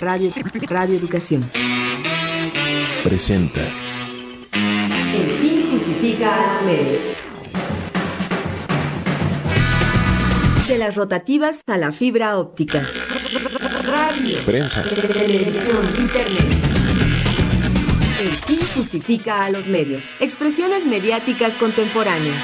Radio Educación presenta El fin justifica a los medios. De las rotativas a la fibra óptica. Radio, prensa, televisión, internet. El fin justifica a los medios. Expresiones mediáticas contemporáneas.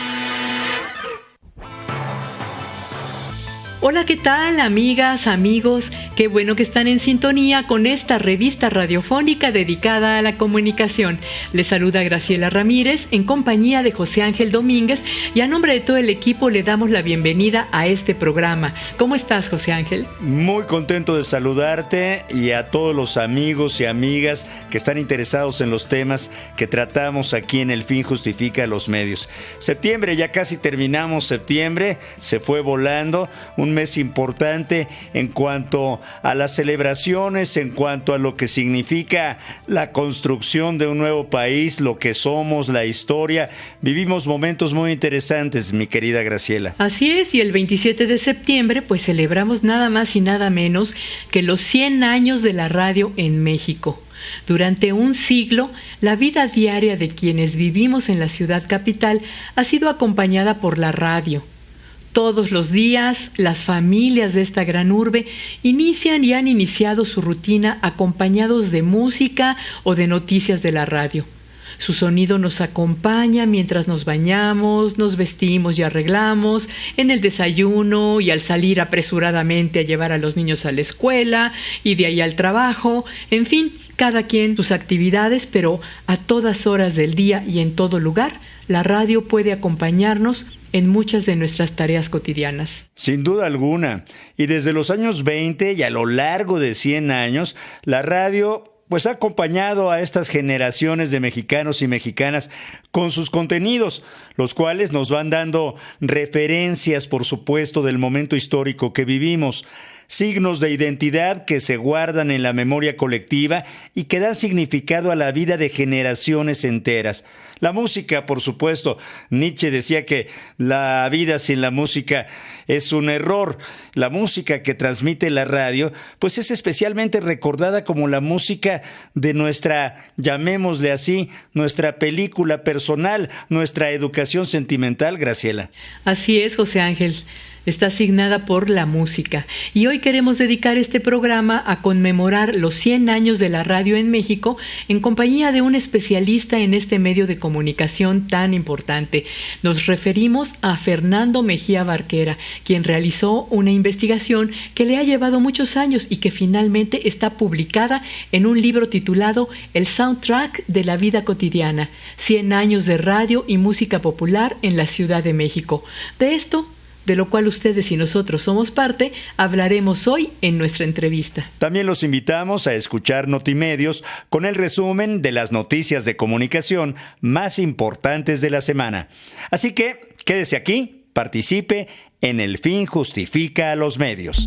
Hola, ¿qué tal, amigas, amigos? Qué bueno que están en sintonía con esta revista radiofónica dedicada a la comunicación. Les saluda Graciela Ramírez en compañía de José Ángel Domínguez y a nombre de todo el equipo le damos la bienvenida a este programa. ¿Cómo estás, José Ángel? Muy contento de saludarte y a todos los amigos y amigas que están interesados en los temas que tratamos aquí en El Fin Justifica los Medios. Septiembre, ya casi terminamos septiembre, se fue volando, un mes importante en cuanto a las celebraciones, en cuanto a lo que significa la construcción de un nuevo país, lo que somos, la historia. Vivimos momentos muy interesantes, mi querida Graciela. Así es, y el 27 de septiembre pues celebramos nada más y nada menos que los 100 años de la radio en México. Durante un siglo, la vida diaria de quienes vivimos en la ciudad capital ha sido acompañada por la radio. Todos los días, las familias de esta gran urbe inician y han iniciado su rutina acompañados de música o de noticias de la radio. Su sonido nos acompaña mientras nos bañamos, nos vestimos y arreglamos, en el desayuno y al salir apresuradamente a llevar a los niños a la escuela y de ahí al trabajo. En fin, cada quien sus actividades, pero a todas horas del día y en todo lugar, la radio puede acompañarnos en muchas de nuestras tareas cotidianas. Sin duda alguna. Y desde los años 20 y a lo largo de 100 años, la radio pues ha acompañado a estas generaciones de mexicanos y mexicanas con sus contenidos, los cuales nos van dando referencias, por supuesto, del momento histórico que vivimos. Signos de identidad que se guardan en la memoria colectiva y que dan significado a la vida de generaciones enteras. La música, por supuesto. Nietzsche decía que la vida sin la música es un error. La música que transmite la radio, pues es especialmente recordada como la música de nuestra, llamémosle así, nuestra película personal, nuestra educación sentimental, Graciela. Así es, José Ángel. Está asignada por la música. Y hoy queremos dedicar este programa a conmemorar los 100 años de la radio en México en compañía de un especialista en este medio de comunicación tan importante. Nos referimos a Fernando Mejía Barquera, quien realizó una investigación que le ha llevado muchos años y que finalmente está publicada en un libro titulado El Soundtrack de la Vida Cotidiana, 100 años de radio y música popular en la Ciudad de México. De esto, de lo cual ustedes y nosotros somos parte, hablaremos hoy en nuestra entrevista. También los invitamos a escuchar Notimedios con el resumen de las noticias de comunicación más importantes de la semana. Así que quédese aquí, participe en El Fin Justifica a los Medios.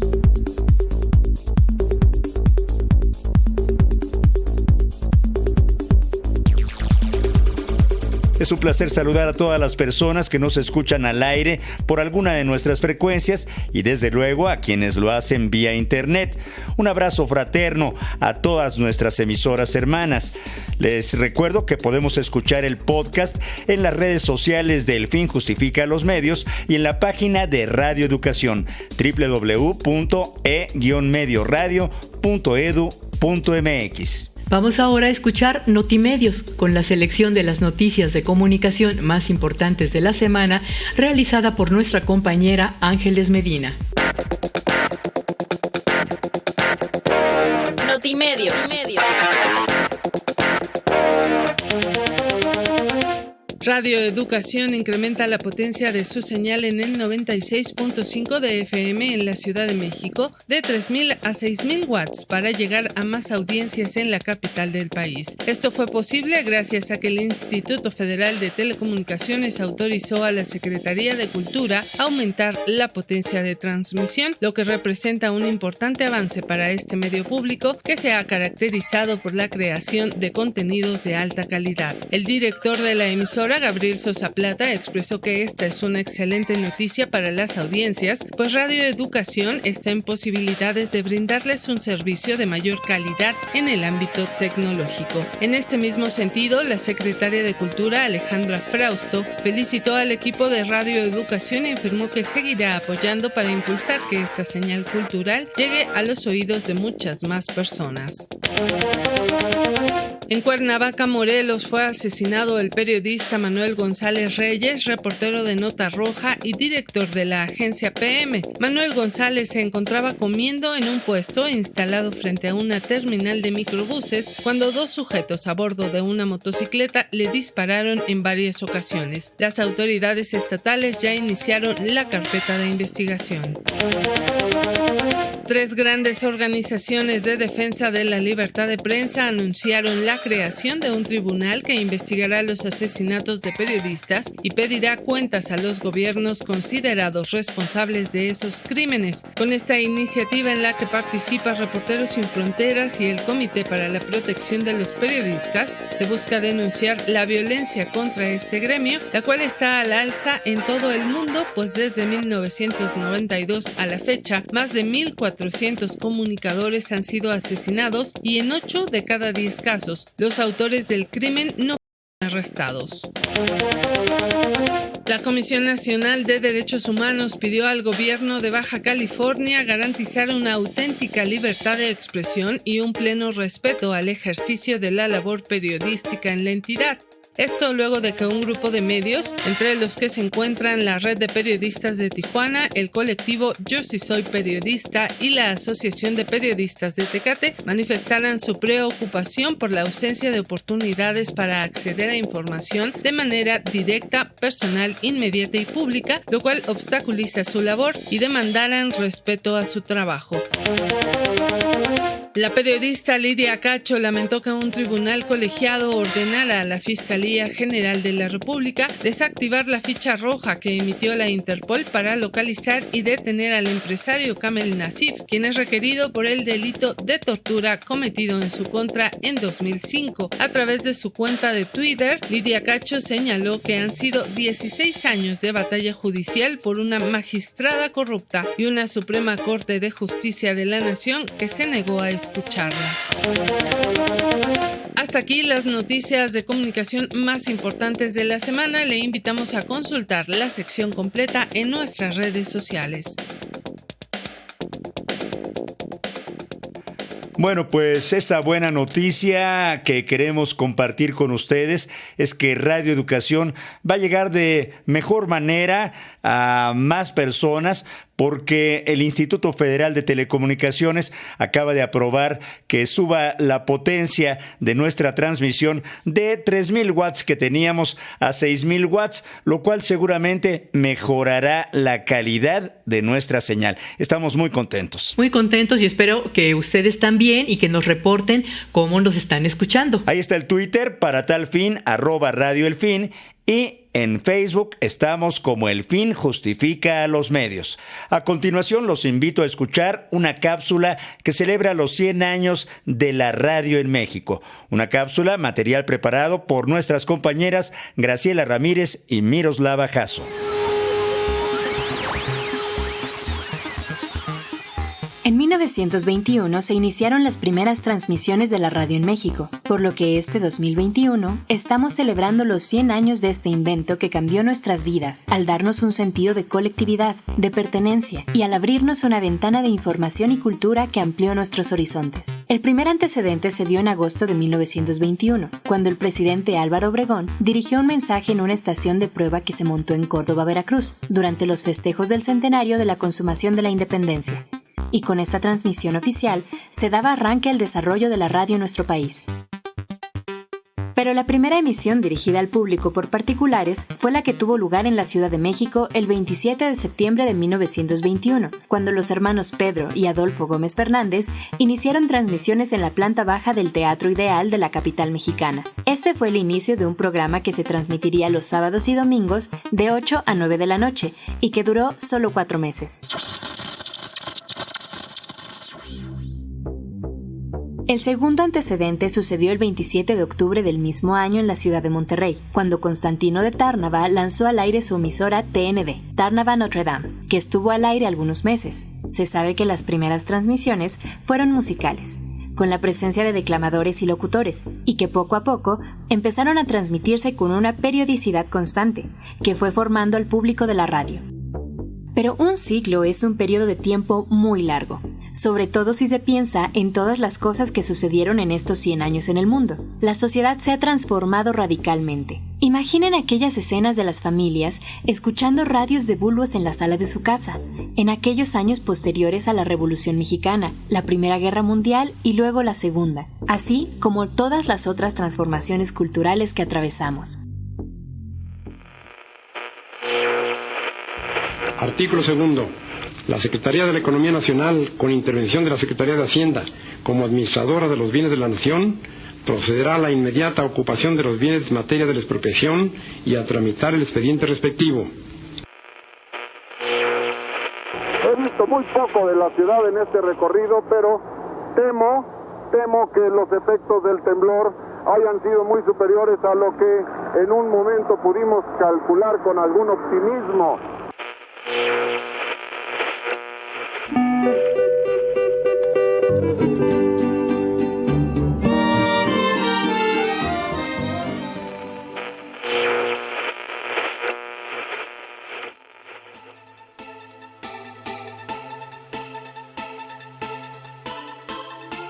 Es un placer saludar a todas las personas que nos escuchan al aire por alguna de nuestras frecuencias y desde luego a quienes lo hacen vía internet. Un abrazo fraterno a todas nuestras emisoras hermanas. Les recuerdo que podemos escuchar el podcast en las redes sociales de El Fin Justifica los Medios y en la página de Radio Educación www.e-medioradio.edu.mx. Vamos ahora a escuchar Notimedios con la selección de las noticias de comunicación más importantes de la semana realizada por nuestra compañera Ángeles Medina. Notimedios. Radio Educación incrementa la potencia de su señal en el 96.5 de FM en la Ciudad de México de 3.000 a 6.000 watts para llegar a más audiencias en la capital del país. Esto fue posible gracias a que el Instituto Federal de Telecomunicaciones autorizó a la Secretaría de Cultura aumentar la potencia de transmisión, lo que representa un importante avance para este medio público que se ha caracterizado por la creación de contenidos de alta calidad. El director de la emisora, Gabriel Sosa Plata expresó que esta es una excelente noticia para las audiencias, pues Radio Educación está en posibilidades de brindarles un servicio de mayor calidad en el ámbito tecnológico. En este mismo sentido, la secretaria de Cultura, Alejandra Frausto, felicitó al equipo de Radio Educación y afirmó que seguirá apoyando para impulsar que esta señal cultural llegue a los oídos de muchas más personas. En Cuernavaca, Morelos, fue asesinado el periodista Manuel González Reyes, reportero de Nota Roja y director de la agencia PM. Manuel González se encontraba comiendo en un puesto instalado frente a una terminal de microbuses cuando dos sujetos a bordo de una motocicleta le dispararon en varias ocasiones. Las autoridades estatales ya iniciaron la carpeta de investigación. 3 grandes organizaciones de defensa de la libertad de prensa anunciaron la creación de un tribunal que investigará los asesinatos de periodistas y pedirá cuentas a los gobiernos considerados responsables de esos crímenes. Con esta iniciativa, en la que participa Reporteros Sin Fronteras y el Comité para la Protección de los Periodistas, se busca denunciar la violencia contra este gremio, la cual está al alza en todo el mundo, pues desde 1992 a la fecha, más de 1,400 comunicadores han sido asesinados y en 8 de cada 10 casos, los autores del crimen no fueron arrestados. La Comisión Nacional de Derechos Humanos pidió al gobierno de Baja California garantizar una auténtica libertad de expresión y un pleno respeto al ejercicio de la labor periodística en la entidad. Esto luego de que un grupo de medios, entre los que se encuentran la Red de Periodistas de Tijuana, el colectivo Yo Sí Soy Periodista y la Asociación de Periodistas de Tecate, manifestaran su preocupación por la ausencia de oportunidades para acceder a información de manera directa, personal, inmediata y pública, lo cual obstaculiza su labor, y demandaran respeto a su trabajo. La periodista Lidia Cacho lamentó que un tribunal colegiado ordenara a la Fiscalía General de la República desactivar la ficha roja que emitió la Interpol para localizar y detener al empresario Kamel Nasif, quien es requerido por el delito de tortura cometido en su contra en 2005. A través de su cuenta de Twitter, Lidia Cacho señaló que han sido 16 años de batalla judicial por una magistrada corrupta y una Suprema Corte de Justicia de la Nación que se negó a escucharla. Hasta aquí las noticias de comunicación más importantes de la semana. Le invitamos a consultar la sección completa en nuestras redes sociales. Bueno, pues esta buena noticia que queremos compartir con ustedes es que Radio Educación va a llegar de mejor manera a más personas, porque el Instituto Federal de Telecomunicaciones acaba de aprobar que suba la potencia de nuestra transmisión de 3,000 watts que teníamos a 6,000 watts, lo cual seguramente mejorará la calidad de nuestra señal. Estamos muy contentos. Muy contentos, y espero que ustedes también, y que nos reporten cómo nos están escuchando. Ahí está el Twitter para tal fin, @Radio El Fin, y en Facebook estamos como El Fin Justifica a los Medios. A continuación los invito a escuchar una cápsula que celebra los 100 años de la radio en México. Una cápsula, material preparado por nuestras compañeras Graciela Ramírez y Miroslava Jasso. En 1921 se iniciaron las primeras transmisiones de la radio en México, por lo que este 2021 estamos celebrando los 100 años de este invento que cambió nuestras vidas al darnos un sentido de colectividad, de pertenencia y al abrirnos una ventana de información y cultura que amplió nuestros horizontes. El primer antecedente se dio en agosto de 1921, cuando el presidente Álvaro Obregón dirigió un mensaje en una estación de prueba que se montó en Córdoba, Veracruz, durante los festejos del centenario de la consumación de la independencia. Y con esta transmisión oficial se daba arranque al desarrollo de la radio en nuestro país. Pero la primera emisión dirigida al público por particulares fue la que tuvo lugar en la Ciudad de México el 27 de septiembre de 1921, cuando los hermanos Pedro y Adolfo Gómez Fernández iniciaron transmisiones en la planta baja del Teatro Ideal de la capital mexicana. Este fue el inicio de un programa que se transmitiría los sábados y domingos de 8 a 9 de la noche y que duró solo 4 meses. El segundo antecedente sucedió el 27 de octubre del mismo año en la ciudad de Monterrey, cuando Constantino de Tárnava lanzó al aire su emisora TND, Tárnava Notre Dame, que estuvo al aire algunos meses. Se sabe que las primeras transmisiones fueron musicales, con la presencia de declamadores y locutores, y que poco a poco empezaron a transmitirse con una periodicidad constante, que fue formando al público de la radio. Pero un siglo es un periodo de tiempo muy largo, sobre todo si se piensa en todas las cosas que sucedieron en estos 100 años en el mundo. La sociedad se ha transformado radicalmente. Imaginen aquellas escenas de las familias escuchando radios de bulbos en la sala de su casa, en aquellos años posteriores a la Revolución Mexicana, la Primera Guerra Mundial y luego la Segunda, así como todas las otras transformaciones culturales que atravesamos. Artículo 2. La Secretaría de la Economía Nacional, con intervención de la Secretaría de Hacienda, como administradora de los bienes de la nación, procederá a la inmediata ocupación de los bienes en materia de la expropiación y a tramitar el expediente respectivo. He visto muy poco de la ciudad en este recorrido, pero temo que los efectos del temblor hayan sido muy superiores a lo que en un momento pudimos calcular con algún optimismo.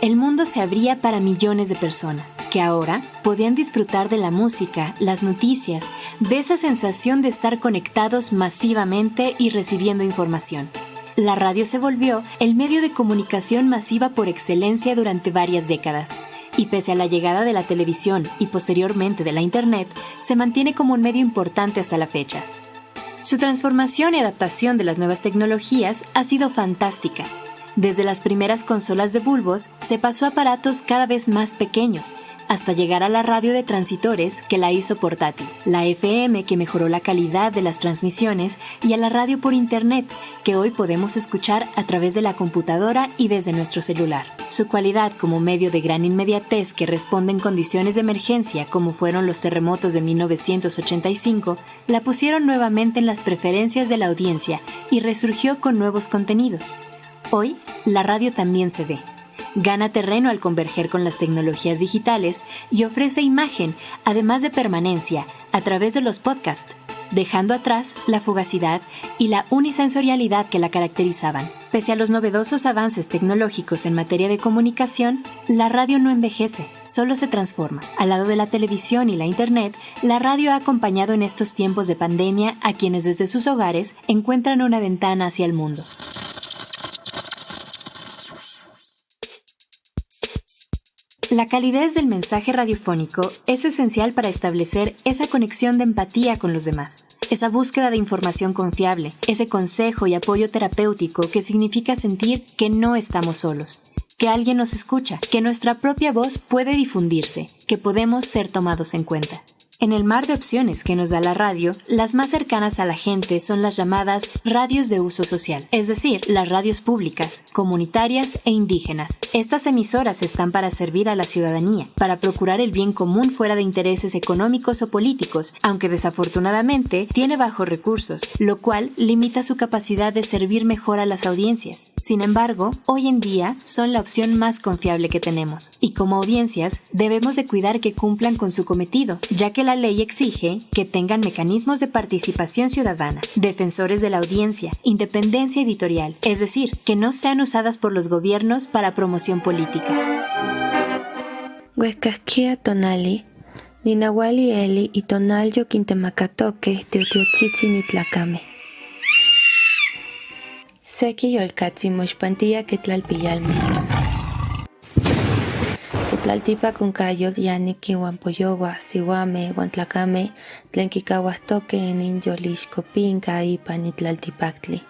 El mundo se abría para millones de personas, que ahora podían disfrutar de la música, las noticias, de esa sensación de estar conectados masivamente y recibiendo información. La radio se volvió el medio de comunicación masiva por excelencia durante varias décadas, y pese a la llegada de la televisión y posteriormente de la Internet, se mantiene como un medio importante hasta la fecha. Su transformación y adaptación de las nuevas tecnologías ha sido fantástica. Desde las primeras consolas de bulbos se pasó a aparatos cada vez más pequeños, hasta llegar a la radio de transitores que la hizo portátil, la FM que mejoró la calidad de las transmisiones y a la radio por internet que hoy podemos escuchar a través de la computadora y desde nuestro celular. Su cualidad como medio de gran inmediatez que responde en condiciones de emergencia como fueron los terremotos de 1985, la pusieron nuevamente en las preferencias de la audiencia y resurgió con nuevos contenidos. Hoy, la radio también se ve. Gana terreno al converger con las tecnologías digitales y ofrece imagen, además de permanencia, a través de los podcasts, dejando atrás la fugacidad y la unisensorialidad que la caracterizaban. Pese a los novedosos avances tecnológicos en materia de comunicación, la radio no envejece, solo se transforma. Al lado de la televisión y la internet, la radio ha acompañado en estos tiempos de pandemia a quienes desde sus hogares encuentran una ventana hacia el mundo. La calidez del mensaje radiofónico es esencial para establecer esa conexión de empatía con los demás, esa búsqueda de información confiable, ese consejo y apoyo terapéutico que significa sentir que no estamos solos, que alguien nos escucha, que nuestra propia voz puede difundirse, que podemos ser tomados en cuenta. En el mar de opciones que nos da la radio, las más cercanas a la gente son las llamadas radios de uso social, es decir, las radios públicas, comunitarias e indígenas. Estas emisoras están para servir a la ciudadanía, para procurar el bien común fuera de intereses económicos o políticos, aunque desafortunadamente tiene bajos recursos, lo cual limita su capacidad de servir mejor a las audiencias. Sin embargo, hoy en día son la opción más confiable que tenemos, y como audiencias debemos de cuidar que cumplan con su cometido, ya que la ley exige que tengan mecanismos de participación ciudadana, defensores de la audiencia, independencia editorial, es decir, que no sean usadas por los gobiernos para promoción política. Huescasquia tonali, ninawali eli y tonalyo quintemacatoque teotiotzitzi nitlacame. Seki yolcatzi moxpantilla que tlalpillalme. Tlaltipa con cayo yaniki huampoyowa, siwame, huantlacame, tlenquicahuastoque en inyolixcopinca y panitlaltipactli.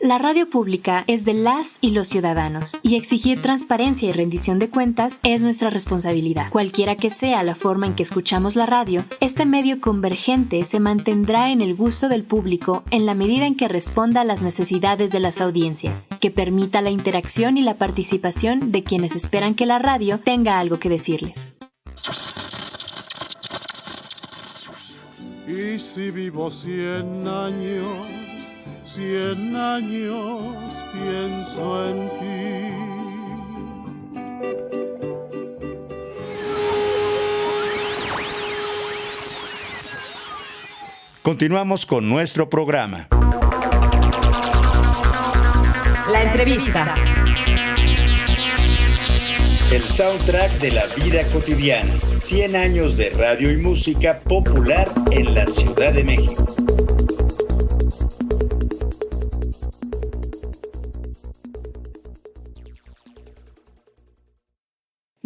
La radio pública es de las y los ciudadanos, y exigir transparencia y rendición de cuentas es nuestra responsabilidad. Cualquiera que sea la forma en que escuchamos la radio, este medio convergente se mantendrá en el gusto del público en la medida en que responda a las necesidades de las audiencias, que permita la interacción y la participación de quienes esperan que la radio tenga algo que decirles. Y si vivo 100 años, 100 años pienso en ti. Continuamos con nuestro programa. La entrevista. El soundtrack de la vida cotidiana. 100 años de radio y música popular en la Ciudad de México.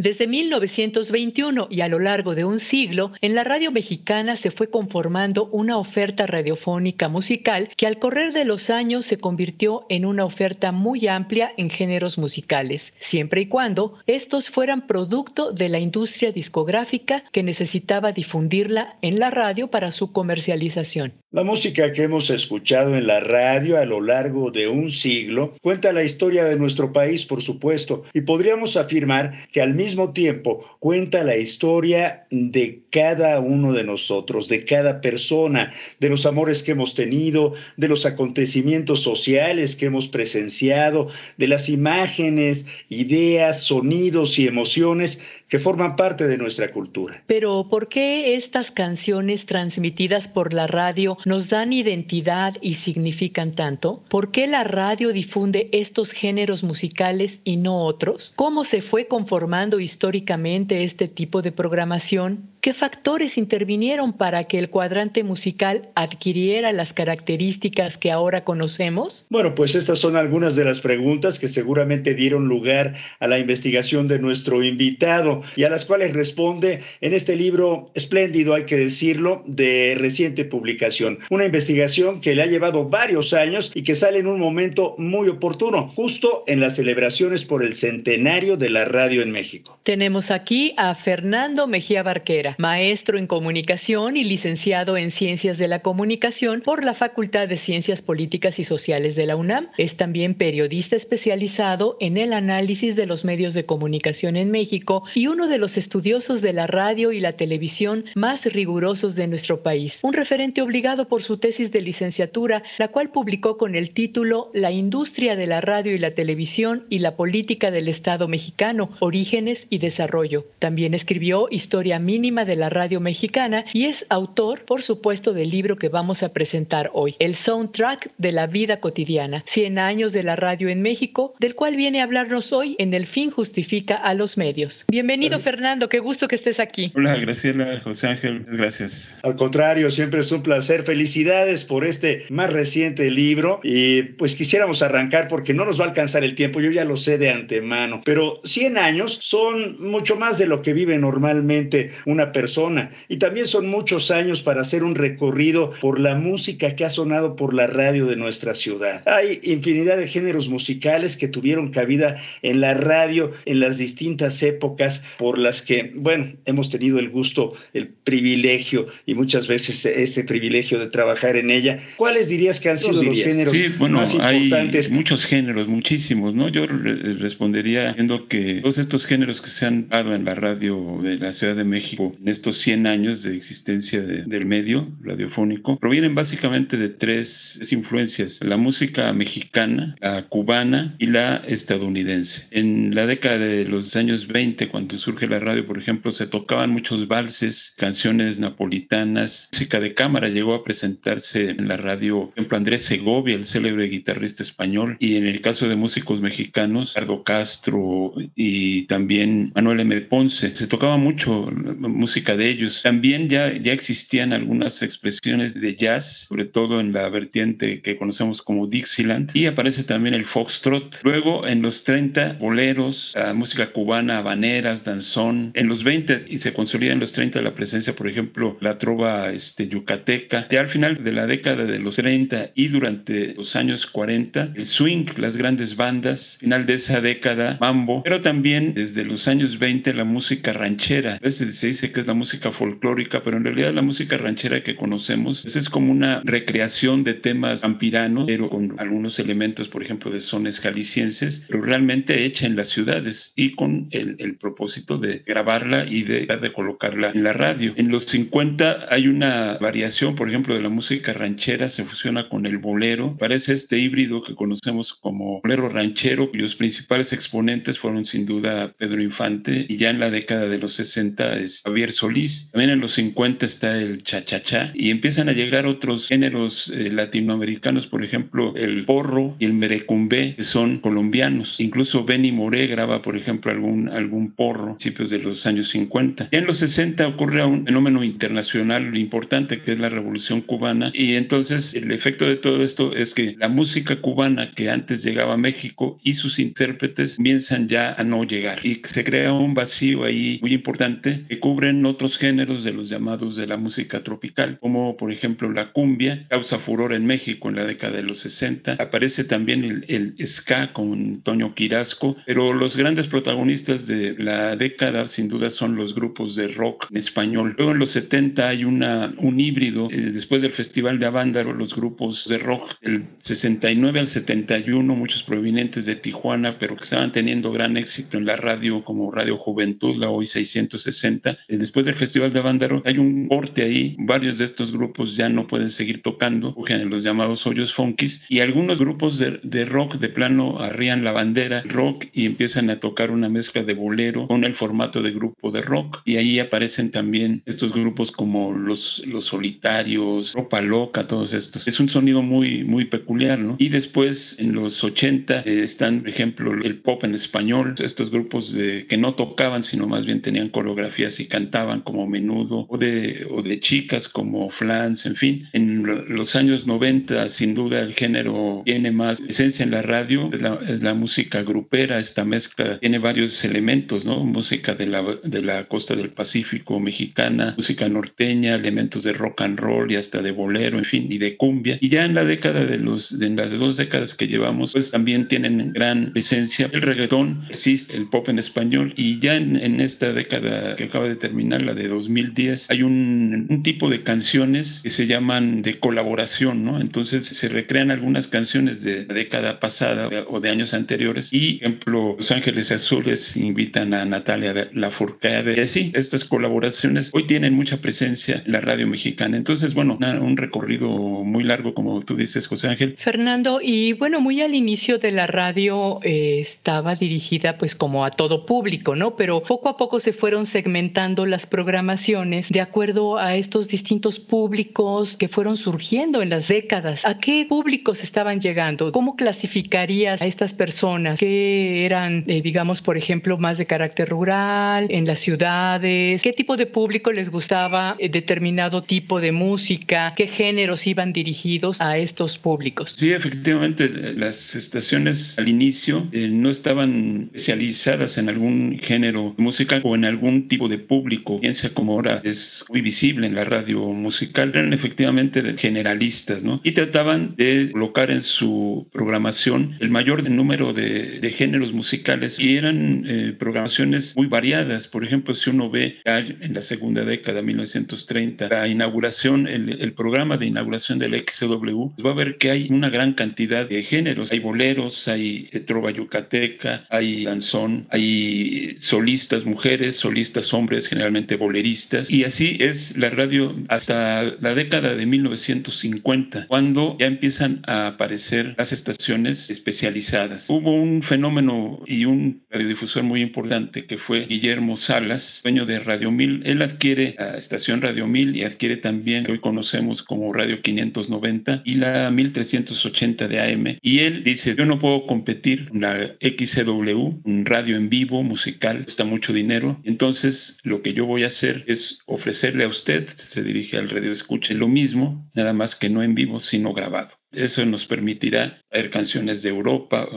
Desde 1921 y a lo largo de un siglo, en la radio mexicana se fue conformando una oferta radiofónica musical que al correr de los años se convirtió en una oferta muy amplia en géneros musicales, siempre y cuando estos fueran producto de la industria discográfica que necesitaba difundirla en la radio para su comercialización. La música que hemos escuchado en la radio a lo largo de un siglo cuenta la historia de nuestro país, por supuesto, y podríamos afirmar que al mismo tiempo cuenta la historia de cada uno de nosotros, de cada persona, de los amores que hemos tenido, de los acontecimientos sociales que hemos presenciado, de las imágenes, ideas, sonidos y emociones que forman parte de nuestra cultura. Pero, ¿por qué estas canciones transmitidas por la radio nos dan identidad y significan tanto? ¿Por qué la radio difunde estos géneros musicales y no otros? ¿Cómo se fue conformando históricamente este tipo de programación? ¿Qué factores intervinieron para que el cuadrante musical adquiriera las características que ahora conocemos? Bueno, pues estas son algunas de las preguntas que seguramente dieron lugar a la investigación de nuestro invitado y a las cuales responde en este libro espléndido, hay que decirlo, de reciente publicación. Una investigación que le ha llevado varios años y que sale en un momento muy oportuno, justo en las celebraciones por el centenario de la radio en México. Tenemos aquí a Fernando Mejía Barquera, maestro en comunicación y licenciado en Ciencias de la Comunicación por la Facultad de Ciencias Políticas y Sociales de la UNAM. Es también periodista especializado en el análisis de los medios de comunicación en México y uno de los estudiosos de la radio y la televisión más rigurosos de nuestro país. Un referente obligado por su tesis de licenciatura, la cual publicó con el título La industria de la radio y la televisión y la política del Estado mexicano, orígenes y desarrollo. También escribió Historia mínima de la radio mexicana y es autor, por supuesto, del libro que vamos a presentar hoy, El soundtrack de la vida cotidiana, 100 años de la radio en México, del cual viene a hablarnos hoy en El fin justifica a los medios. Bienvenido, Fernando, qué gusto que estés aquí. Hola, Graciela, José Ángel, gracias. Al contrario, siempre es un placer. Felicidades por este más reciente libro y pues quisiéramos arrancar porque no nos va a alcanzar el tiempo, yo ya lo sé de antemano, pero 100 años son mucho más de lo que vive normalmente una persona y también son muchos años para hacer un recorrido por la música que ha sonado por la radio de nuestra ciudad. Hay infinidad de géneros musicales que tuvieron cabida en la radio en las distintas épocas por las que, bueno, hemos tenido el gusto, el privilegio y muchas veces este privilegio de trabajar en ella. ¿Cuáles dirías que han sido los géneros más importantes? Hay muchos géneros, muchísimos, ¿no? Yo respondería diciendo que todos estos géneros que se han dado en la radio de la Ciudad de México en estos 100 años de existencia del medio radiofónico provienen básicamente de tres influencias: la música mexicana, la cubana y la estadounidense. En la década de los años 20, cuando surge la radio, por ejemplo, se tocaban muchos valses, canciones napolitanas, música de cámara. Llegó a presentarse en la radio, por ejemplo, Andrés Segovia, el célebre guitarrista español, y en el caso de músicos mexicanos, Ricardo Castro y también Manuel M. Ponce. Se tocaba mucho música de ellos. También ya existían algunas expresiones de jazz, sobre todo en la vertiente que conocemos como Dixieland, y aparece también el foxtrot. Luego, en los 30, boleros, la música cubana, habaneras, más danzón. En los 20 y se consolida en los 30 la presencia, por ejemplo, la trova yucateca. Ya al final de la década de los 30 y durante los años 40, el swing, las grandes bandas. Final de esa década, mambo, pero también desde los años 20 la música ranchera. A veces se dice que es la música folclórica, pero en realidad la música ranchera que conocemos es como una recreación de temas campiranos, pero con algunos elementos, por ejemplo, de sones jaliscienses, pero realmente hecha en las ciudades y con el propósito de grabarla y de colocarla en la radio. En los 50 hay una variación, por ejemplo, de la música ranchera, se fusiona con el bolero. Parece este híbrido que conocemos como bolero ranchero, cuyos principales exponentes fueron sin duda Pedro Infante, y ya en la década de los 60 es Javier Solís. También en los 50 está el cha-cha-cha, y empiezan a llegar otros géneros latinoamericanos, por ejemplo, el porro y el merecumbé, que son colombianos. Incluso Benny Moré graba, por ejemplo, algún porro a principios de los años 50. Ya en los 60 ocurre un fenómeno internacional importante, que es la Revolución Cubana, y entonces el efecto de todo esto es que la música cubana que antes llegaba a México y sus intérpretes comienzan ya a no llegar, y se crea un vacío ahí muy importante que cubren otros géneros de los llamados de la música tropical, como por ejemplo la cumbia, causa furor en México en la década de los 60. Aparece también el ska con Toño Quirasco, pero los grandes protagonistas de la década sin duda son los grupos de rock en español. Luego en los 70 hay un híbrido, después del Festival de Avándaro, los grupos de rock del 69 al 71, muchos provenientes de Tijuana, pero que estaban teniendo gran éxito en la radio como Radio Juventud, la hoy 660. Después del Festival de Avándaro hay un corte ahí, varios de estos grupos ya no pueden seguir tocando, cogen en los llamados hoyos funkis, y algunos grupos de rock de plano arrían la bandera rock y empiezan a tocar una mezcla de bolero con el formato de grupo de rock, y ahí aparecen también estos grupos como los Solitarios, Ropa Loca, todos estos. Es un sonido muy, muy peculiar, ¿no? Y después en los 80 están, por ejemplo, el pop en español, estos grupos que no tocaban, sino más bien tenían coreografías y cantaban, como Menudo, o de chicas como Flans, en fin. En los años 90, sin duda, el género tiene más esencia en la radio, es la música grupera, esta mezcla tiene varios elementos, ¿no? Música de la costa del Pacífico mexicana, música norteña, elementos de rock and roll y hasta de bolero, en fin, y de cumbia. Y ya en la década en las 2 décadas que llevamos, pues también tienen gran presencia el reggaetón, existe el pop en español, y ya en esta década que acaba de terminar, la de 2010, hay un tipo de canciones que se llaman de colaboración, ¿no? Entonces se recrean algunas canciones de la década pasada o de años anteriores, y, por ejemplo, Los Ángeles Azules invitan a Natalia Lafourcade, y así, estas colaboraciones hoy tienen mucha presencia en la radio mexicana. Entonces, bueno, un recorrido muy largo, como tú dices, José Ángel. Fernando, y bueno, muy al inicio de la radio estaba dirigida pues como a todo público, ¿no? Pero poco a poco se fueron segmentando las programaciones de acuerdo a estos distintos públicos que fueron surgiendo en las décadas. ¿A qué públicos estaban llegando? ¿Cómo clasificarías a estas personas que eran, digamos, por ejemplo, más de carácter rural, en las ciudades? ¿Qué tipo de público les gustaba determinado tipo de música? ¿Qué géneros iban dirigidos a estos públicos? Sí, efectivamente, las estaciones al inicio no estaban especializadas en algún género musical o en algún tipo de público. Piensa como ahora es muy visible en la radio musical, eran efectivamente generalistas, ¿no? Y trataban de colocar en su programación el mayor número de géneros musicales, y eran programaciones muy variadas. Por ejemplo, si uno ve en la segunda década, 1930, la inauguración, el programa de inauguración del XW, va a ver que hay una gran cantidad de géneros. Hay boleros, hay trova yucateca, hay danzón, hay solistas mujeres, solistas hombres, generalmente boleristas, y así es la radio hasta la década de 1950, cuando ya empiezan a aparecer las estaciones especializadas. Hubo un fenómeno y un radiodifusor muy importante que fue Guillermo Salas, dueño de Radio 1000. Él adquiere la estación Radio 1000 y adquiere también que hoy conocemos como Radio 590 y la 1380 de AM, y él dice: yo no puedo competir con la XCW, un radio en vivo musical, cuesta mucho dinero, entonces lo que yo voy a hacer es ofrecerle a usted, se dirige al radio escucha, lo mismo, nada más que no en vivo sino grabado. Eso nos permitirá traer canciones de Europa,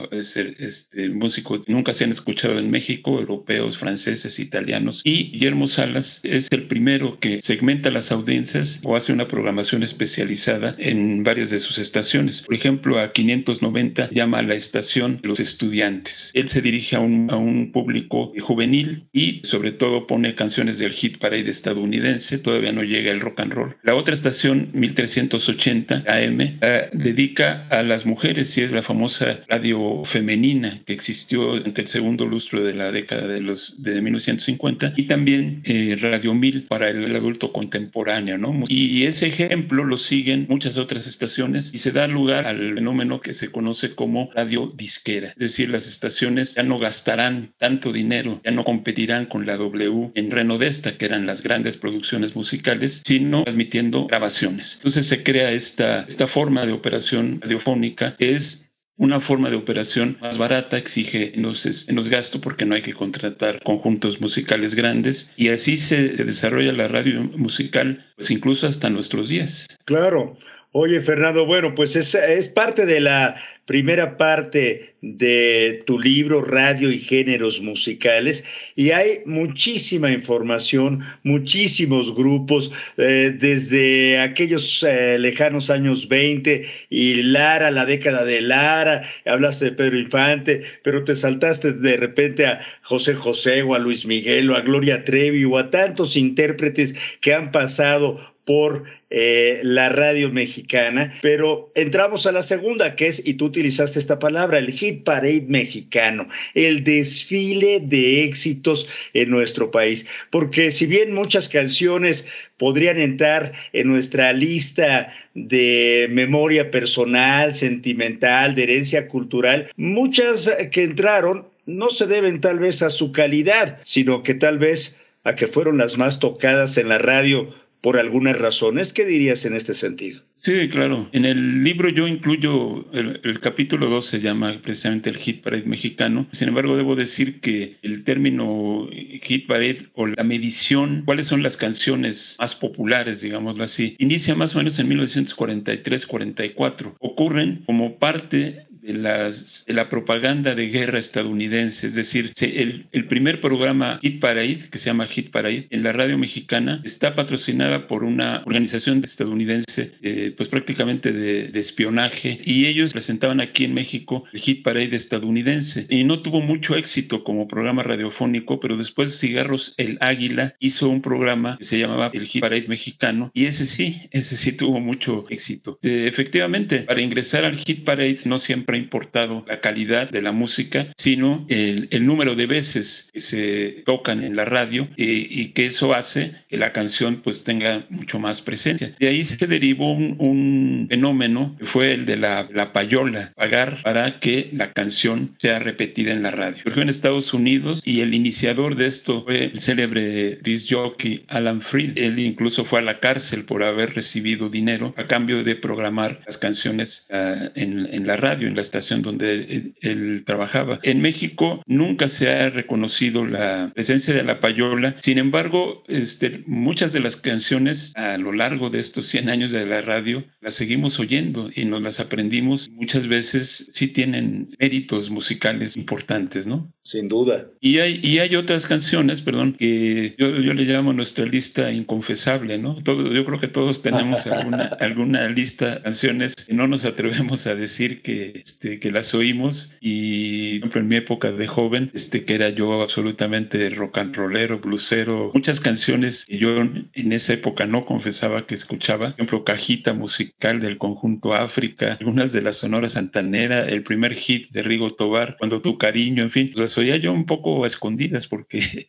músicos que nunca se han escuchado en México, europeos, franceses, italianos. Y Guillermo Salas es el primero que segmenta las audiencias o hace una programación especializada en varias de sus estaciones. Por ejemplo, a 590 llama a la estación Los Estudiantes. Él se dirige a un público juvenil y sobre todo pone canciones del hit parade estadounidense. Todavía no llega el rock and roll. La otra estación, 1380 AM, dedica a las mujeres y es la famosa radio femenina que existió durante el segundo lustro de la década de 1950, y también Radio 1000 para el adulto contemporáneo, ¿no? Y ese ejemplo lo siguen muchas otras estaciones y se da lugar al fenómeno que se conoce como radio disquera. Es decir, las estaciones ya no gastarán tanto dinero, ya no competirán con la W en Renodesta, que eran las grandes producciones musicales, sino transmitiendo grabaciones. Entonces se crea esta forma de operación radiofónica, que es una forma de operación más barata, exige menos gasto porque no hay que contratar conjuntos musicales grandes, y así se desarrolla la radio musical, pues incluso hasta nuestros días. Claro. Oye, Fernando, bueno, pues es parte de la primera parte de tu libro Radio y Géneros Musicales, y hay muchísima información, muchísimos grupos, desde aquellos lejanos años 20 y Lara, la década de Lara, hablaste de Pedro Infante, pero te saltaste de repente a José José o a Luis Miguel o a Gloria Trevi o a tantos intérpretes que han pasado por la radio mexicana, pero entramos a la segunda, que es, y tú utilizaste esta palabra, el hit parade mexicano, el desfile de éxitos en nuestro país, porque si bien muchas canciones podrían entrar en nuestra lista de memoria personal, sentimental, de herencia cultural, muchas que entraron no se deben tal vez a su calidad, sino que tal vez a que fueron las más tocadas en la radio por algunas razones. ¿Qué dirías en este sentido? Sí, claro. En el libro yo incluyo, el capítulo 2 se llama precisamente el Hit Parade mexicano. Sin embargo, debo decir que el término Hit Parade o la medición, cuáles son las canciones más populares, digámoslo así, inicia más o menos en 1943-44. Ocurren como parte de la propaganda de guerra estadounidense. Es decir, el primer programa Hit Parade, que se llama Hit Parade, en la radio mexicana, está patrocinada por una organización estadounidense, pues prácticamente de espionaje, y ellos presentaban aquí en México el Hit Parade estadounidense, y no tuvo mucho éxito como programa radiofónico, pero después Cigarros El Águila hizo un programa que se llamaba el Hit Parade mexicano, y ese sí tuvo mucho éxito. Efectivamente, para ingresar al Hit Parade no siempre ha importado la calidad de la música, sino el número de veces que se tocan en la radio, y que eso hace que la canción pues tenga mucho más presencia. De ahí se derivó un fenómeno que fue el de la payola, pagar para que la canción sea repetida en la radio. Surgió en Estados Unidos y el iniciador de esto fue el célebre disc jockey Alan Freed. Él incluso fue a la cárcel por haber recibido dinero a cambio de programar las canciones en la radio, en la estación donde él trabajaba. En México nunca se ha reconocido la presencia de la payola. Sin embargo, muchas de las canciones a lo largo de estos 100 años de la radio las seguimos oyendo y nos las aprendimos. Muchas veces sí tienen méritos musicales importantes, ¿no? Sin duda. Y hay otras canciones, que yo le llamo nuestra lista inconfesable, ¿no? Yo creo que todos tenemos alguna lista de canciones que no nos atrevemos a decir que las oímos. Y por ejemplo, en mi época de joven, que era yo absolutamente rock and rollero, bluesero, muchas canciones que yo en esa época no confesaba que escuchaba. Por ejemplo, Cajita Musical del conjunto África, algunas de la Sonora Santanera, el primer hit de Rigo Tobar, Cuando tu cariño, en fin, las oía yo un poco a escondidas porque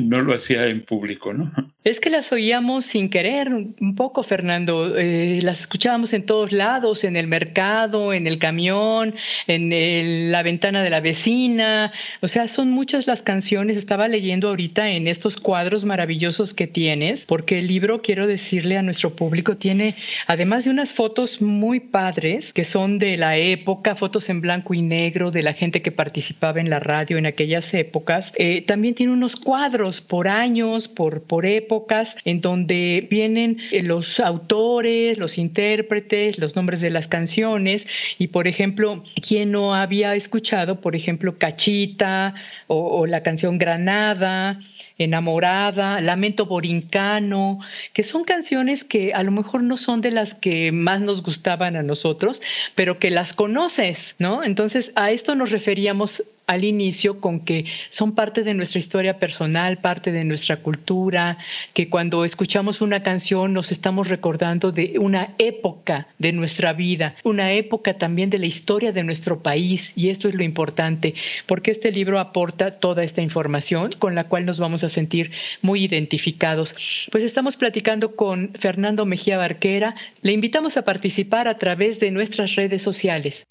no lo hacía en público, ¿no? Es que las oíamos sin querer un poco, Fernando. Las escuchábamos en todos lados, en el mercado, en el camión, en la ventana de la vecina. O sea, son muchas las canciones. Estaba leyendo ahorita en estos cuadros maravillosos que tienes, porque el libro, quiero decirle a nuestro público, tiene, además de unas fotos muy padres, que son de la época, fotos en blanco y negro de la gente que participaba en la radio en aquellas épocas, también tiene tiene unos cuadros por años, por épocas, en donde vienen los autores, los intérpretes, los nombres de las canciones y, por ejemplo, quien no había escuchado, por ejemplo, Cachita o la canción Granada, Enamorada, Lamento Borincano, que son canciones que a lo mejor no son de las que más nos gustaban a nosotros, pero que las conoces, ¿no? Entonces, a esto nos referíamos al inicio con que son parte de nuestra historia personal, parte de nuestra cultura, que cuando escuchamos una canción nos estamos recordando de una época de nuestra vida, una época también de la historia de nuestro país, y esto es lo importante, porque este libro aporta toda esta información con la cual nos vamos a sentir muy identificados. Pues estamos platicando con Fernando Mejía Barquera. Le invitamos a participar a través de nuestras redes sociales.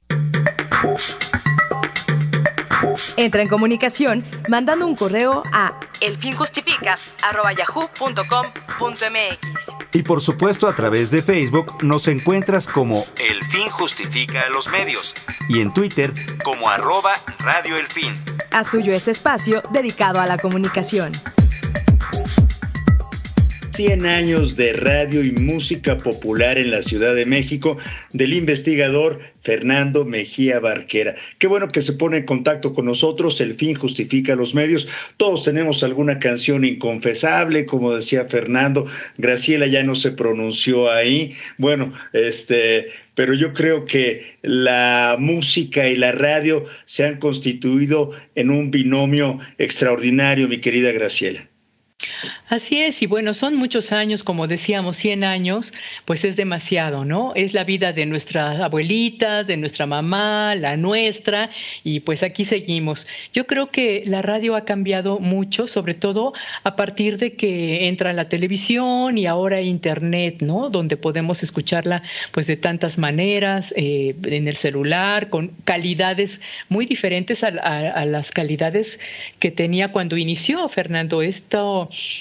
Entra en comunicación mandando un correo a elfinjustifica@yahoo.com.mx. Y por supuesto a través de Facebook nos encuentras como El Fin Justifica a los Medios y en Twitter como @Radio El Fin. Haz tuyo este espacio dedicado a la comunicación. 100 años de radio y música popular en la Ciudad de México del investigador Fernando Mejía Barquera. Qué bueno que se pone en contacto con nosotros. El fin justifica los medios. Todos tenemos alguna canción inconfesable, como decía Fernando. Graciela ya no se pronunció ahí. Bueno, pero yo creo que la música y la radio se han constituido en un binomio extraordinario, mi querida Graciela. Así es, y bueno, son muchos años, como decíamos, 100 años, pues es demasiado, ¿no? Es la vida de nuestras abuelitas, de nuestra mamá, la nuestra, y pues aquí seguimos. Yo creo que la radio ha cambiado mucho, sobre todo a partir de que entra la televisión y ahora internet, ¿no? Donde podemos escucharla pues de tantas maneras, en el celular, con calidades muy diferentes a las calidades que tenía cuando inició, Fernando.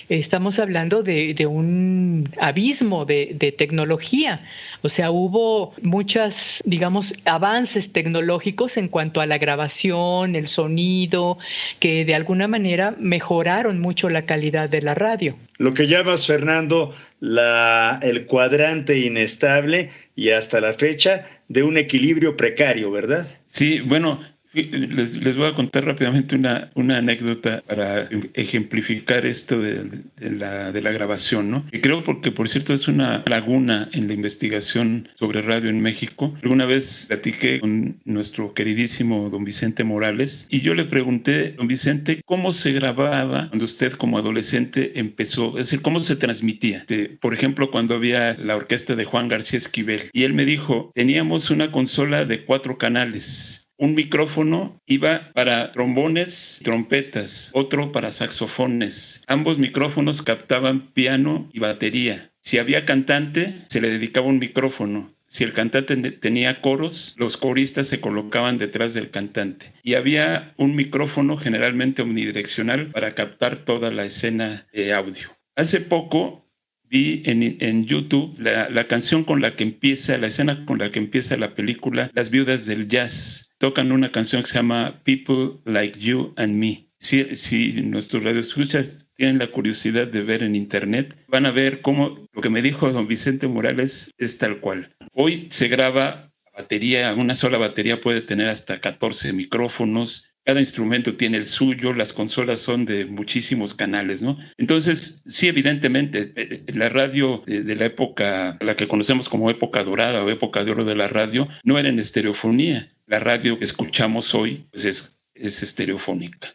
Estamos hablando de un abismo de tecnología. O sea, hubo muchos, digamos, avances tecnológicos en cuanto a la grabación, el sonido, que de alguna manera mejoraron mucho la calidad de la radio. Lo que llamas, Fernando, el cuadrante inestable y hasta la fecha de un equilibrio precario, ¿verdad? Sí, bueno, les voy a contar rápidamente una anécdota para ejemplificar esto de la grabación, ¿no? Y creo porque, por cierto, es una laguna en la investigación sobre radio en México. Alguna vez platiqué con nuestro queridísimo don Vicente Morales y yo le pregunté, don Vicente, ¿cómo se grababa cuando usted como adolescente empezó? Es decir, ¿cómo se transmitía? Por ejemplo, cuando había la orquesta de Juan García Esquivel. Y él me dijo, teníamos una consola de 4 canales. Un micrófono iba para trombones, trompetas, otro para saxofones. Ambos micrófonos captaban piano y batería. Si había cantante, se le dedicaba un micrófono. Si el cantante tenía coros, los coristas se colocaban detrás del cantante. Y había un micrófono generalmente omnidireccional para captar toda la escena de audio. Hace poco vi en YouTube la canción con la que empieza, la escena con la que empieza la película Las Viudas del Jazz. Tocan una canción que se llama People Like You and Me. Si nuestros radioescuchas tienen la curiosidad de ver en internet, van a ver cómo lo que me dijo don Vicente Morales es tal cual. Hoy se graba batería, una sola batería puede tener hasta 14 micrófonos. Cada instrumento tiene el suyo, las consolas son de muchísimos canales, ¿no? Entonces, sí, evidentemente, la radio de la época, la que conocemos como época dorada o época de oro de la radio, no era en estereofonía. La radio que escuchamos hoy pues es estereofónica.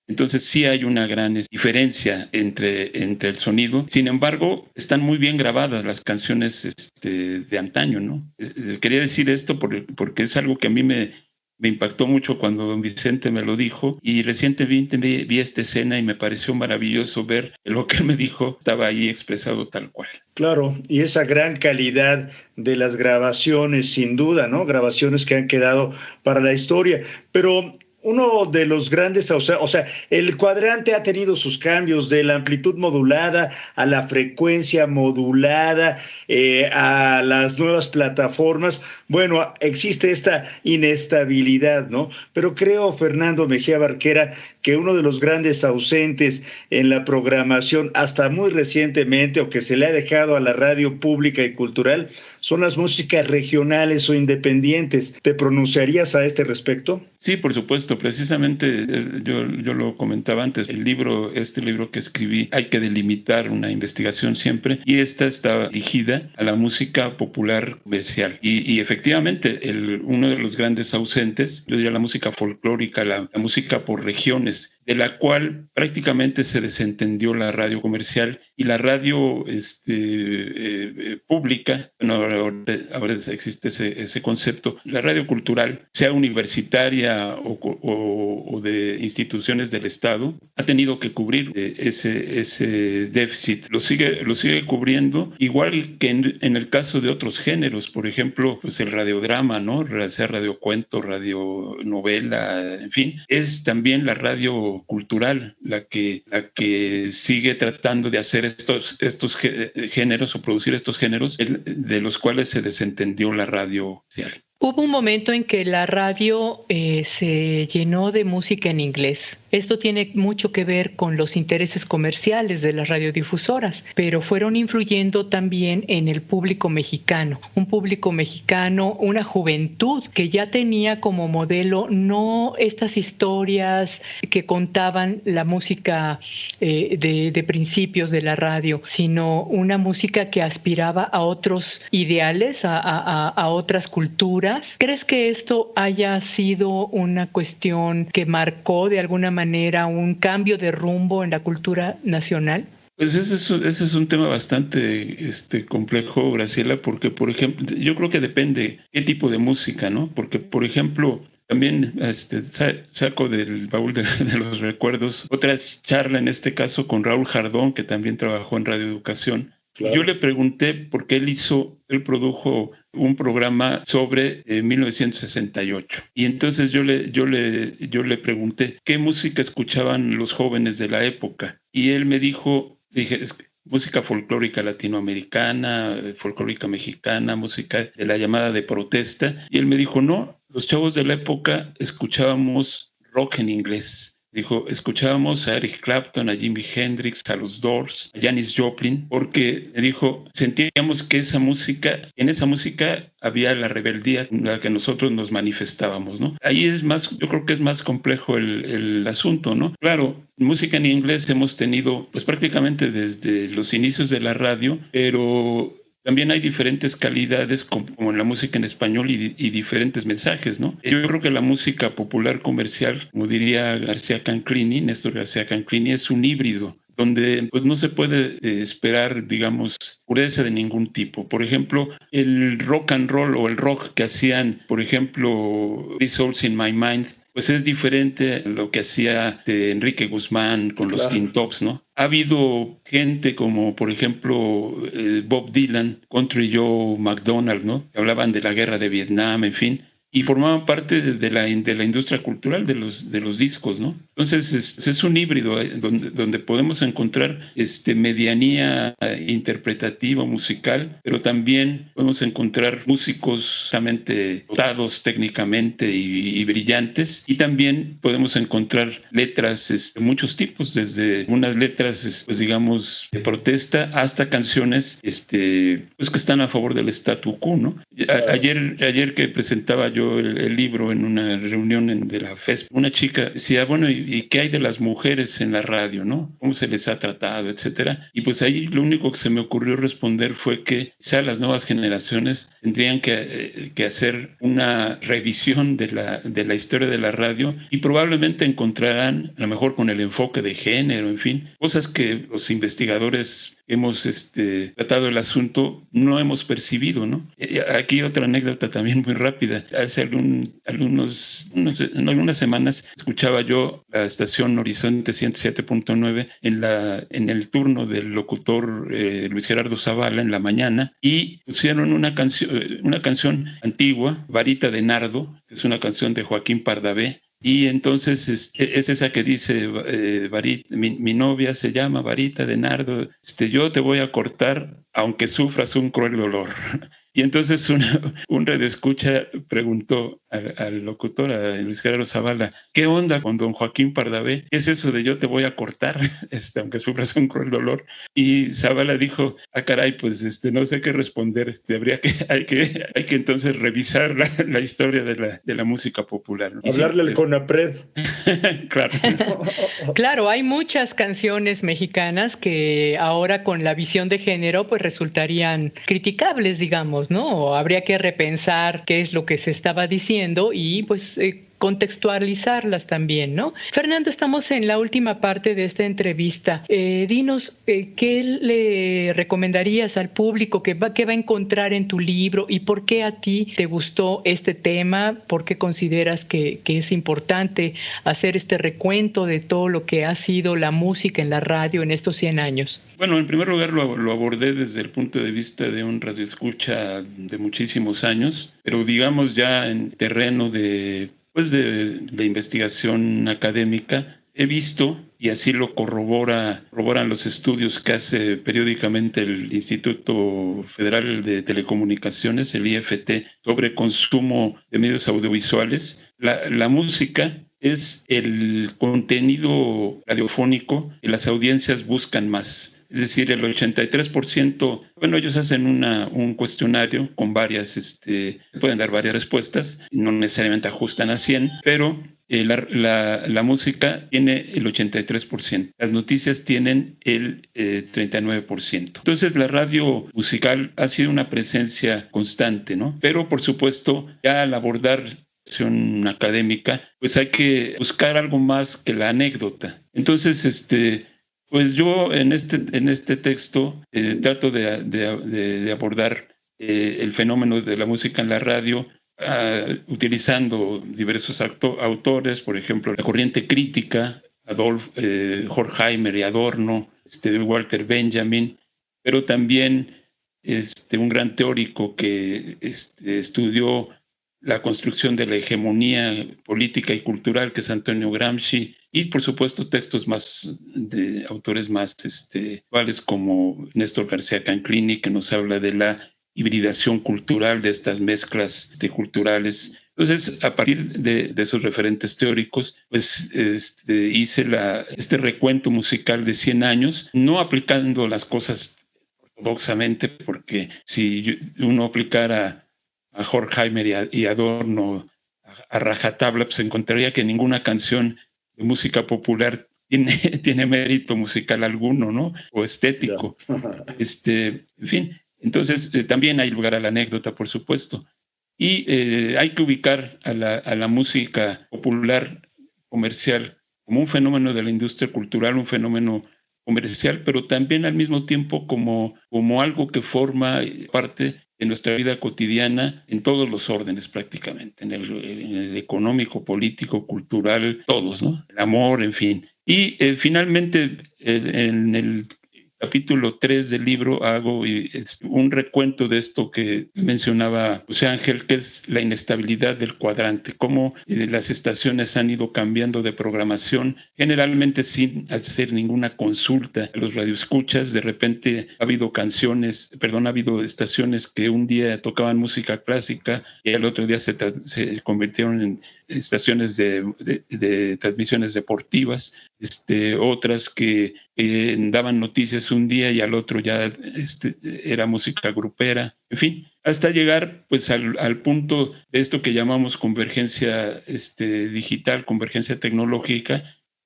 Entonces sí hay una gran diferencia entre el sonido. Sin embargo, están muy bien grabadas las canciones de antaño, ¿no? Quería decir esto porque es algo que a mí me impactó mucho cuando don Vicente me lo dijo, y recientemente vi esta escena y me pareció maravilloso ver lo que él me dijo, estaba ahí expresado tal cual. Claro, y esa gran calidad de las grabaciones, sin duda, ¿no? Grabaciones que han quedado para la historia, pero uno de los grandes, o sea, el cuadrante ha tenido sus cambios de la amplitud modulada a la frecuencia modulada, a las nuevas plataformas. Bueno, existe esta inestabilidad, ¿no? Pero creo, Fernando Mejía Barquera, que uno de los grandes ausentes en la programación hasta muy recientemente, o que se le ha dejado a la radio pública y cultural, son las músicas regionales o independientes. ¿Te pronunciarías a este respecto? Sí, por supuesto. Precisamente yo lo comentaba antes. Este libro que escribí, hay que delimitar una investigación siempre, y esta está dirigida a la música popular comercial. Y efectivamente, uno de los grandes ausentes, yo diría la música folclórica, la música por regiones, de la cual prácticamente se desentendió la radio comercial y la radio pública. Bueno, ahora existe ese concepto. La radio cultural, sea universitaria o de instituciones del Estado, ha tenido que cubrir ese déficit. Lo sigue cubriendo, igual que en el caso de otros géneros, por ejemplo, pues el radiodrama, ¿no? Sea radiocuento, radionovela, en fin, es también la radio cultural la que sigue tratando de hacer estos géneros o producir estos géneros de los cuales se desentendió la radio social. Hubo un momento en que la radio se llenó de música en inglés. Esto tiene mucho que ver con los intereses comerciales de las radiodifusoras, pero fueron influyendo también en el público mexicano. Un público mexicano, una juventud que ya tenía como modelo no estas historias que contaban la música de principios de la radio, sino una música que aspiraba a otros ideales, a otras culturas. ¿Crees que esto haya sido una cuestión que marcó de alguna manera un cambio de rumbo en la cultura nacional? Pues ese es un tema bastante complejo, Graciela, porque, por ejemplo, yo creo que depende qué tipo de música, ¿no? Porque, por ejemplo, también saco del baúl de los recuerdos otra charla, en este caso con Raúl Jardón, que también trabajó en Radio Educación. Claro. Yo le pregunté por qué él produjo un programa sobre 1968. Y entonces yo le pregunté qué música escuchaban los jóvenes de la época. Y él me dije, música folclórica latinoamericana, folclórica mexicana, música de la llamada de protesta. Y él me dijo, no, los chavos de la época escuchábamos rock en inglés. Dijo, escuchábamos a Eric Clapton, a Jimi Hendrix, a los Doors, a Janis Joplin, porque, dijo, sentíamos que en esa música había la rebeldía en la que nosotros nos manifestábamos, ¿no? Ahí yo creo que es más complejo el asunto, ¿no? Claro, música en inglés hemos tenido, pues prácticamente desde los inicios de la radio, pero también hay diferentes calidades, como en la música en español, y diferentes mensajes, ¿no? Yo creo que la música popular comercial, como diría Néstor García Canclini, es un híbrido, donde pues no se puede esperar, digamos, pureza de ningún tipo. Por ejemplo, el rock and roll o el rock que hacían, por ejemplo, These Souls in My Mind, pues es diferente a lo que hacía Enrique Guzmán con los Teen Tops, ¿no? Ha habido gente como, por ejemplo, Bob Dylan, Country Joe McDonald, ¿no? Que hablaban de la guerra de Vietnam, en fin, y formaban parte de la industria cultural de los discos, ¿no? Entonces es un híbrido donde podemos encontrar medianía interpretativa, musical, pero también podemos encontrar músicos justamente dotados técnicamente y brillantes, y también podemos encontrar letras de muchos tipos, desde unas letras pues digamos de protesta hasta canciones pues que están a favor del statu quo, ¿no? Ayer que presentaba yo el libro en una reunión de la FESP, una chica decía, bueno, ¿y qué hay de las mujeres en la radio, no? ¿Cómo se les ha tratado, etcétera? Y pues ahí lo único que se me ocurrió responder fue que quizá las nuevas generaciones tendrían que hacer una revisión de la historia de la radio, y probablemente encontrarán, a lo mejor con el enfoque de género, en fin, cosas que los investigadores hemos tratado el asunto no hemos percibido, ¿no? Aquí otra anécdota también muy rápida. Hace algunas semanas escuchaba yo la estación Horizonte 107.9 en el turno del locutor Luis Gerardo Zavala en la mañana, y pusieron una canción antigua, Varita de Nardo, que es una canción de Joaquín Pardavé. Y entonces es esa que dice, mi novia se llama Varita de Nardo, yo te voy a cortar aunque sufras un cruel dolor. Y entonces un radioescucha preguntó al locutor, a Luis Gerardo Zavala, ¿qué onda con don Joaquín Pardavé? ¿Qué es eso de yo te voy a cortar, aunque sufras un cruel dolor? Y Zavala dijo, caray, pues no sé qué responder. Hay que entonces revisar la historia de la música popular, ¿no? Hablarle al CONAPRED. Claro. Claro, hay muchas canciones mexicanas que ahora con la visión de género pues resultarían criticables, digamos, ¿no? O habría que repensar qué es lo que se estaba diciendo y pues contextualizarlas también, ¿no? Fernando, estamos en la última parte de esta entrevista. Dinos, ¿qué le recomendarías al público qué va a encontrar en tu libro y por qué a ti te gustó este tema? ¿Por qué consideras que es importante hacer este recuento de todo lo que ha sido la música en la radio en estos 100 años? Bueno, en primer lugar lo abordé desde el punto de vista de un radioescucha de muchísimos años, pero digamos ya en terreno de investigación académica. He visto, y así lo corroboran los estudios que hace periódicamente el Instituto Federal de Telecomunicaciones, el IFT, sobre consumo de medios audiovisuales. La música es el contenido radiofónico que las audiencias buscan más. Es decir, el 83%, bueno, ellos hacen un cuestionario con pueden dar varias respuestas, no necesariamente ajustan a 100, pero la música tiene el 83%, las noticias tienen el 39%. Entonces, la radio musical ha sido una presencia constante, ¿no? Pero, por supuesto, ya al abordar académica, pues hay que buscar algo más que la anécdota. Entonces, pues yo en este texto trato de abordar el fenómeno de la música en la radio utilizando diversos autores, por ejemplo, la corriente crítica, Horkheimer y Adorno, Walter Benjamin, pero también un gran teórico que estudió la construcción de la hegemonía política y cultural, que es Antonio Gramsci, y por supuesto textos más de autores más actuales como Néstor García Canclini, que nos habla de la hibridación cultural, de estas mezclas culturales. Entonces, a partir de esos referentes teóricos, pues hice este recuento musical de 100 años, no aplicando las cosas ortodoxamente, porque si uno aplicara a Horkheimer y Adorno a rajatabla, pues encontraría que ninguna canción de música popular tiene mérito musical alguno, ¿no? O estético. En fin, entonces también hay lugar a la anécdota, por supuesto. Y hay que ubicar a la música popular comercial como un fenómeno de la industria cultural, un fenómeno comercial, pero también al mismo tiempo como algo que forma parte de nuestra vida cotidiana en todos los órdenes prácticamente, en el económico, político, cultural, todos, ¿no? El amor, en fin. Y finalmente, en el capítulo 3 del libro hago un recuento de esto que mencionaba José Ángel, que es la inestabilidad del cuadrante, cómo las estaciones han ido cambiando de programación, generalmente sin hacer ninguna consulta a los radioescuchas. De repente ha habido estaciones que un día tocaban música clásica y al otro día se convirtieron en estaciones de transmisiones deportivas, otras que daban noticias un día y al otro ya era música grupera, en fin, hasta llegar pues al punto de esto que llamamos convergencia digital, convergencia tecnológica,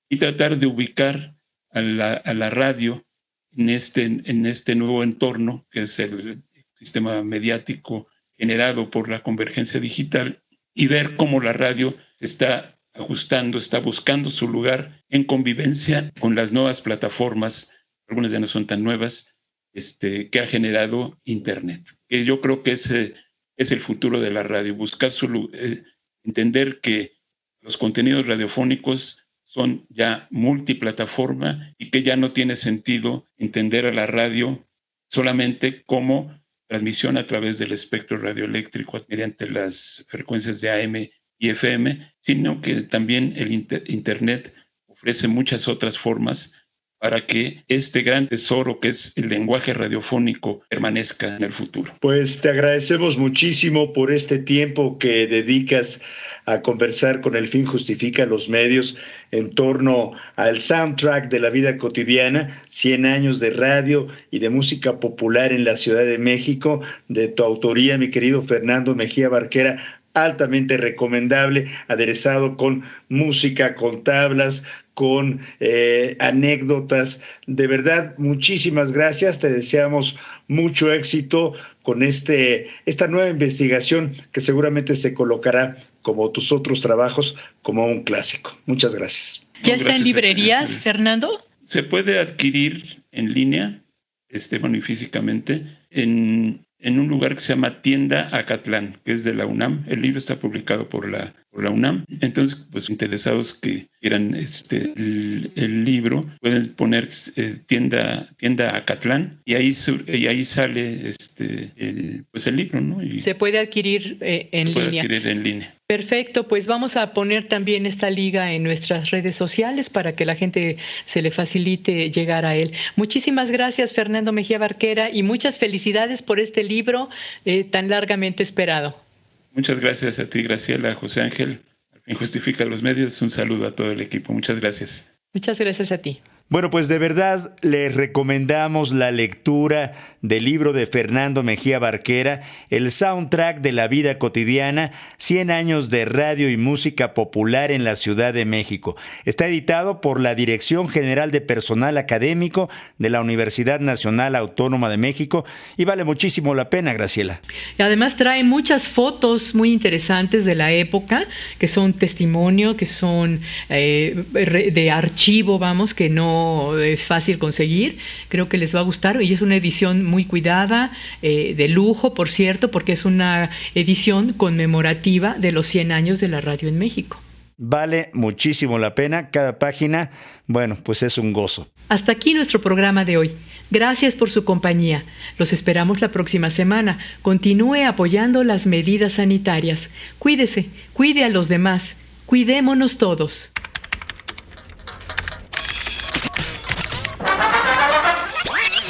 y tratar de ubicar a la radio en este nuevo entorno que es el sistema mediático generado por la convergencia digital, y ver cómo la radio se está ajustando, está buscando su lugar en convivencia con las nuevas plataformas, algunas ya no son tan nuevas, que ha generado Internet. Que yo creo que ese es el futuro de la radio, buscar entender que los contenidos radiofónicos son ya multiplataforma y que ya no tiene sentido entender a la radio solamente como transmisión a través del espectro radioeléctrico mediante las frecuencias de AM y FM, sino que también el Internet ofrece muchas otras formas para que este gran tesoro que es el lenguaje radiofónico permanezca en el futuro. Pues te agradecemos muchísimo por este tiempo que dedicas a conversar con El Fin Justifica los Medios en torno al soundtrack de la vida cotidiana, 100 años de radio y de música popular en la Ciudad de México, de tu autoría, mi querido Fernando Mejía Barquera, altamente recomendable, aderezado con música, con tablas, con anécdotas. De verdad, muchísimas gracias. Te deseamos mucho éxito con esta nueva investigación que seguramente se colocará, como tus otros trabajos, como un clásico. Muchas gracias. ¿Ya está en librerías, Fernando? Se puede adquirir en línea, y físicamente, en un lugar que se llama Tienda Acatlán, que es de la UNAM. El libro está publicado por la UNAM. Entonces, pues interesados que quieran el libro, pueden poner tienda Acatlán y ahí sale el libro, ¿no? Y se puede adquirir en línea. Perfecto, pues vamos a poner también esta liga en nuestras redes sociales para que la gente se le facilite llegar a él. Muchísimas gracias, Fernando Mejía Barquera, y muchas felicidades por este libro tan largamente esperado. Muchas gracias a ti, Graciela, José Ángel. Al Fin Justifica los Medios. Un saludo a todo el equipo. Muchas gracias. Muchas gracias a ti. Bueno, pues de verdad les recomendamos la lectura del libro de Fernando Mejía Barquera, el soundtrack de la vida cotidiana, 100 años de radio y música popular en la Ciudad de México. Está editado por la Dirección General de Personal Académico de la Universidad Nacional Autónoma de México y vale muchísimo la pena, Graciela. Y además trae muchas fotos muy interesantes de la época, que son testimonio, que son de archivo, que no es fácil conseguir. Creo que les va a gustar y es una edición muy cuidada, de lujo, por cierto, porque es una edición conmemorativa de los 100 años de la radio en México. Vale muchísimo la pena, cada página, bueno, pues es un gozo. Hasta aquí nuestro programa de hoy. Gracias por su compañía. Los esperamos la próxima semana. Continúe apoyando las medidas sanitarias. Cuídese, cuide a los demás. Cuidémonos todos.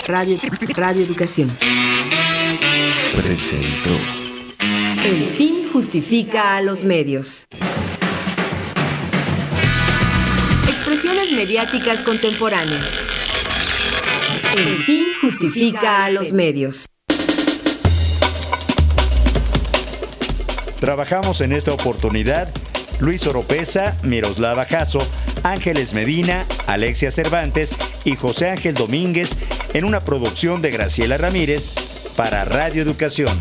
Radio Educación presentó El Fin Justifica a los Medios. Expresiones mediáticas contemporáneas. El Fin Justifica a los Medios. Trabajamos en esta oportunidad Luis Oropesa, Miroslava Jasso, Ángeles Medina, Alexia Cervantes y José Ángel Domínguez en una producción de Graciela Ramírez para Radio Educación.